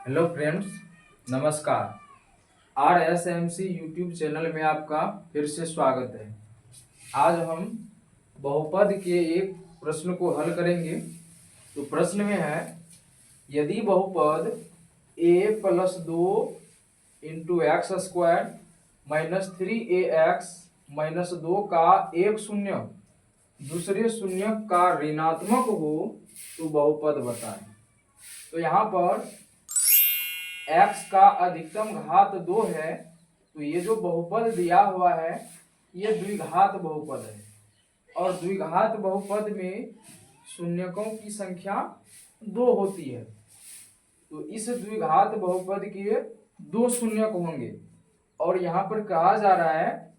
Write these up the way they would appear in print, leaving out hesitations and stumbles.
Hello friends, नमस्कार। RSMC YouTube channel में आपका फिर से स्वागत है। आज हम बहुपद के एक प्रश्न को हल करेंगे। तो प्रश्न में है, यदि बहुपद a+2 × x² -3ax−2 का एक शून्य दूसरे शून्य का ऋणात्मक हो तो बहुपद बताएं। तो यहाँ पर x का अधिकतम घात 2 है, तो ये जो बहुपद दिया हुआ है ये द्विघात बहुपद है और द्विघात बहुपद में शून्यकों की संख्या 2 होती है। तो इस द्विघात बहुपद के 2 शून्यक होंगे और यहाँ पर कहा जा रहा है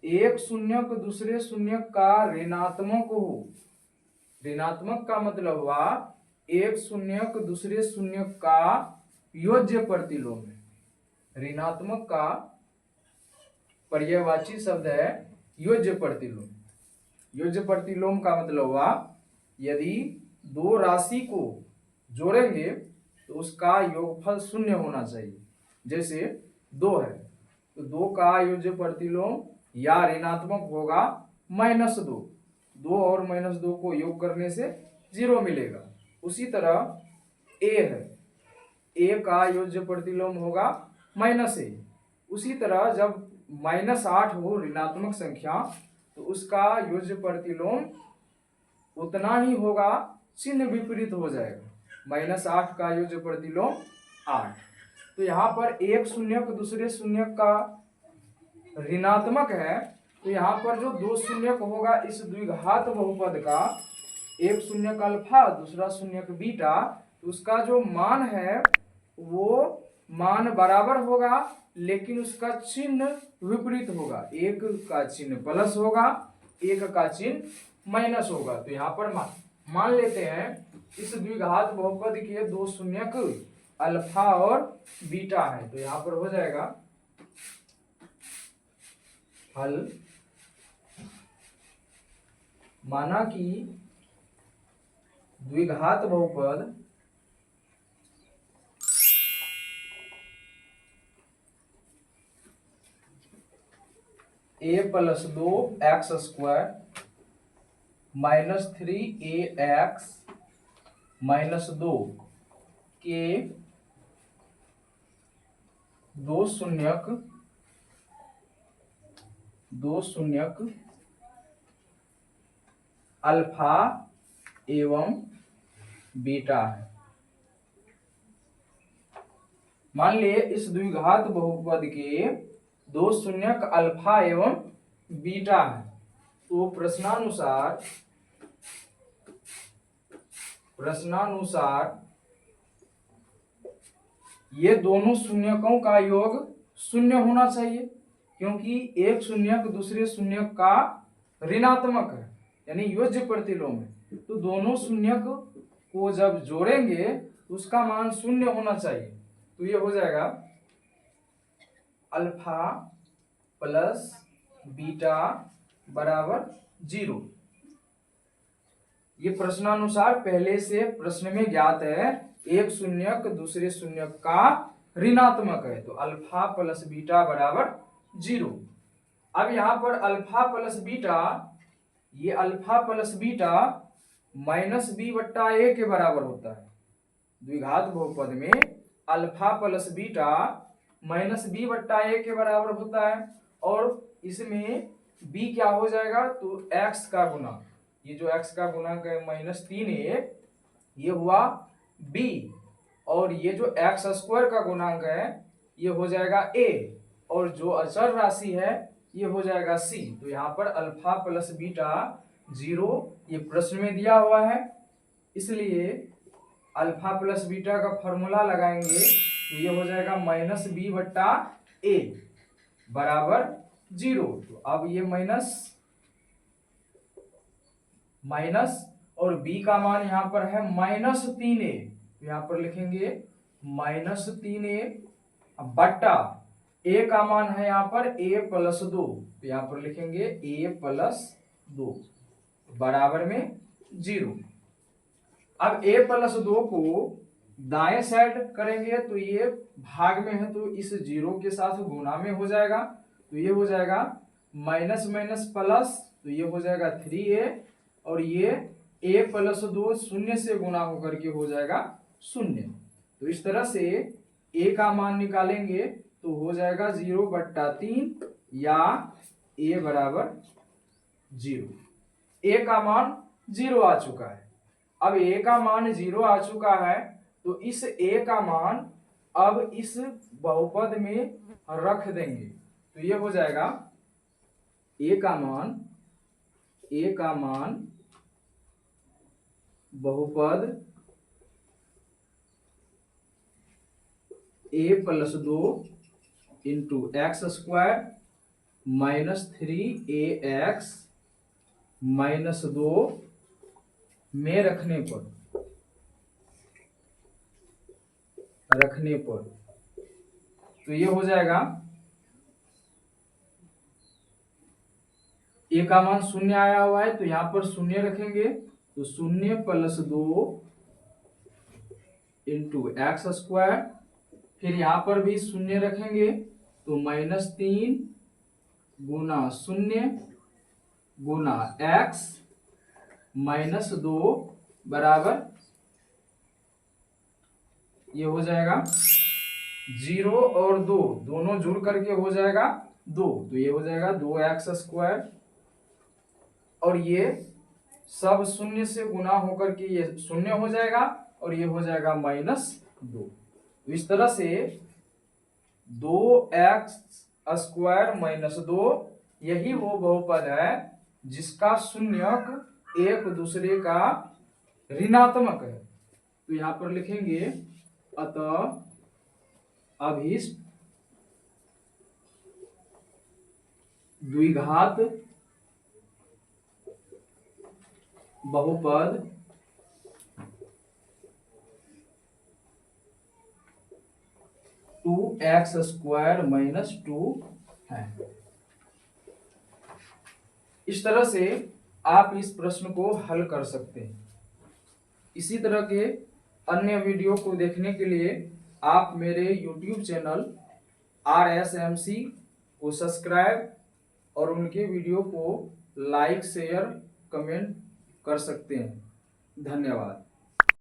एक शून्यक दूसरे शून्यक का ऋणात्मक हो। ऋणात्मक का मतलब हुआ एक शून्यक दूसरे शून्यक का योज्य प्रतिलोम है। ऋणात्मक का पर्यायवाची शब्द है योज्य प्रतिलोम। योज्य प्रतिलोम का मतलब हुआ यदि दो राशि को जोड़ेंगे तो उसका योगफल शून्य होना चाहिए। जैसे 2 है तो 2 का योज्य प्रतिलोम या ऋणात्मक होगा -2। 2 और -2 को योग करने से 0 मिलेगा। उसी तरह a है, a का योज्य प्रतिलोम होगा -a। उसी तरह जब -8 हो ऋणात्मक संख्या तो उसका योज्य प्रतिलोम उतना ही होगा, चिन्ह विपरीत हो जाएगा। -8 का योज्य प्रतिलोम 8। तो यहाँ पर एक शून्यक दूसरे शून्यक का ऋणात्मक है, तो यहाँ पर जो 2 शून्यक होगा इस द्विघात बहुपद का, एक शून्यक अल्फा दूसरा शून्यक बीटा, तो उसका जो मान है वो मान बराबर होगा लेकिन उसका चिन्ह विपरीत होगा। एक का चिन्ह प्लस होगा, एक का चिन्ह माइनस होगा। तो यहाँ पर मान लेते हैं इस द्विघात बहुपद के 2 शून्यक अल्फा और बीटा है। तो यहाँ पर हो जाएगा हल। माना कि द्विघात बहुपद a+2 x² -3ax−2 के 2 शून्यक अल्फा एवं बीटा है। मान लिए इस द्विघात बहुपद के 2 शून्यक अल्फा एवं बीटा है। तो प्रश्नानुसार ये दोनों शून्यकों का योग शून्य होना चाहिए, क्योंकि एक शून्यक दूसरे शून्यक का ऋणात्मक है यानी योज्य प्रतिलोम है। तो दोनों शून्यक को जब जोड़ेंगे तो उसका मान शून्य होना चाहिए। तो ये हो जाएगा अल्फा प्लस बीटा बराबर 0। ये प्रश्नानुसार पहले से प्रश्न में ज्ञात है, एक शून्यक दूसरे शून्यक का ऋणात्मक है। तो अल्फा प्लस बीटा बराबर 0। अब यहाँ पर अल्फा प्लस बीटा, ये अल्फा प्लस बीटा -b/a के बराबर होता है। द्विघात बहुपद में अल्फा प्लस बीटा -b/a के बराबर होता है और इसमें b क्या हो जाएगा, तो x का गुना, ये जो x का गुणांक है -3a, ये हुआ b, और ये जो x² का गुणांक है ये हो जाएगा a, और जो अचर राशि है ये हो जाएगा c। तो यहाँ पर अल्फा प्लस बीटा 0 ये प्रश्न में दिया हुआ है, इसलिए अल्फा प्लस बीटा का फॉर्मूला लगाएंगे तो ये हो जाएगा -b/a बराबर 0। तो अब ये माइनस और b का मान यहाँ पर है -3a, तो यहाँ पर लिखेंगे -3a बट्टा a का मान है यहाँ पर a+2, तो यहाँ पर लिखेंगे a+2 बराबर में 0। अब a+2 को दाएं साइड करेंगे तो ये भाग में है तो इस जीरो के साथ गुना में हो जाएगा, तो ये हो जाएगा माइनस माइनस प्लस, तो ये हो जाएगा 3a, और ये a प्लस 2 शून्य से गुना होकर के हो जाएगा शून्य। तो इस तरह से a का मान निकालेंगे तो हो जाएगा 0/3 या a बराबर 0। a का मान 0 आ चुका है। अब a का मान 0 आ चुका है तो इस a का मान अब इस बहुपद में रख देंगे, तो ये हो जाएगा a का मान बहुपद a plus 2 into x square minus 3ax minus 2 में रखने पर तो ये हो जाएगा a का मान शून्य आया हुआ है तो यहां पर शून्य रखेंगे, तो 0 प्लस 2 इंटू एक्स स्क्वायर, फिर यहां पर भी शून्य रखेंगे तो -3 गुना 0 गुना x माइनस 2 बराबर ये हो जाएगा 0 और 2 दोनों जुड़ करके हो जाएगा 2, तो ये हो जाएगा 2x स्क्वायर, और ये सब शून्य से गुना होकर के ये शून्य हो जाएगा और ये हो जाएगा -2। तो इस तरह से 2x स्क्वायर माइनस 2 यही वो बहुपद है जिसका शून्यक एक दूसरे का ऋणात्मक है। तो यहां पर लिखेंगे अतः अभीष्ट द्विघात बहुपद टू एक्स स्क्वायर माइनस 2 है। इस तरह से आप इस प्रश्न को हल कर सकते हैं। इसी तरह के अन्य वीडियो को देखने के लिए आप मेरे YouTube चैनल RSMC को सब्सक्राइब और उनके वीडियो को लाइक शेयर कमेंट कर सकते हैं। धन्यवाद।